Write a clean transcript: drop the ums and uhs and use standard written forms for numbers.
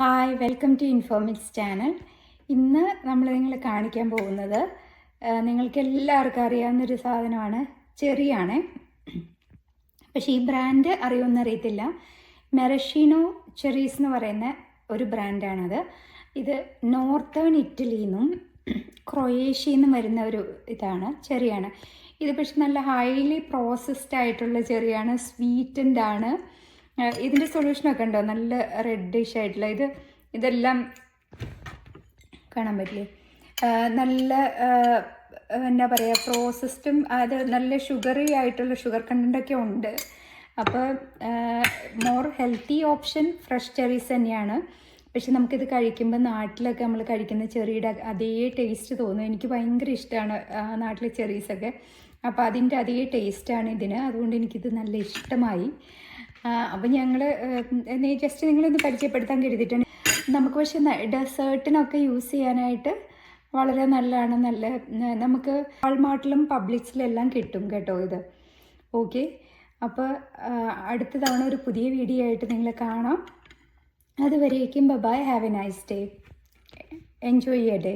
Hi, welcome to Infomix channel. ഇന്ന് നമ്മൾ നിങ്ങളെ കാണിക്കാൻ പോകുന്നത് നിങ്ങൾക്ക് എല്ലാവർക്കും അറിയാവുന്നൊരു സാധനമാണ്, ചെറിയാണ്. പക്ഷേ ഈ ബ്രാൻഡ് അറിയുമെന്നറിയത്തില്ല. മെറഷീനോ ചെറീസ് എന്ന് പറയുന്ന ഒരു ബ്രാൻഡാണത്. ഇത് നോർത്തേൺ ഇറ്റലിയിൽ നിന്നും ക്രൊയേഷ്യയിൽ നിന്നും വരുന്ന ഒരു ചെറിയാണ്. ഇത് പക്ഷെ നല്ല ഹൈലി പ്രോസസ്ഡ് ആയിട്ടുള്ള ചെറിയാണ്, സ്വീറ്റൻഡ് ആണ്. ഇതിൻ്റെ സൊല്യൂഷനൊക്കെ ഉണ്ടോ, നല്ല റെഡിഷ് ആയിട്ടുള്ള ഇതെല്ലാം കാണാൻ പറ്റില്ലേ. നല്ല എന്താ പറയുക, പ്രോസസ്ഡും അത് നല്ല ഷുഗറി ആയിട്ടുള്ള ഷുഗർ കണ്ടൻ്റൊക്കെ ഉണ്ട്. അപ്പോൾ more healthy option fresh cherries തന്നെയാണ്. പക്ഷെ നമുക്കിത് കഴിക്കുമ്പോൾ നാട്ടിലൊക്കെ നമ്മൾ കഴിക്കുന്ന ചെറിയുടെ അതേ ടേസ്റ്റ് തോന്നും. എനിക്ക് ഭയങ്കര ഇഷ്ടമാണ് നാട്ടിലെ ചെറീസൊക്കെ. അപ്പോൾ അതിൻ്റെ അതേ ടേസ്റ്റാണ് ഇതിന്. അതുകൊണ്ട് എനിക്കിത് നല്ല ഇഷ്ടമായി. അപ്പം ഞങ്ങൾ ജസ്റ്റ് നിങ്ങളൊന്ന് പരിചയപ്പെടുത്താൻ കരുതിയിട്ടാണ്. നമുക്ക് പക്ഷേ ഡെസേർട്ടിനൊക്കെ യൂസ് ചെയ്യാനായിട്ട് വളരെ നല്ലതാണ്. നമുക്ക് വാൾമാർട്ടിലും പബ്ലിക്സിലും എല്ലാം കിട്ടും കേട്ടോ ഇത്. ഓക്കെ, അപ്പോൾ അടുത്ത തവണ ഒരു പുതിയ വീഡിയോ ആയിട്ട് നിങ്ങളെ കാണാം. അതുവരേക്കും bye, have a nice day, enjoy your day.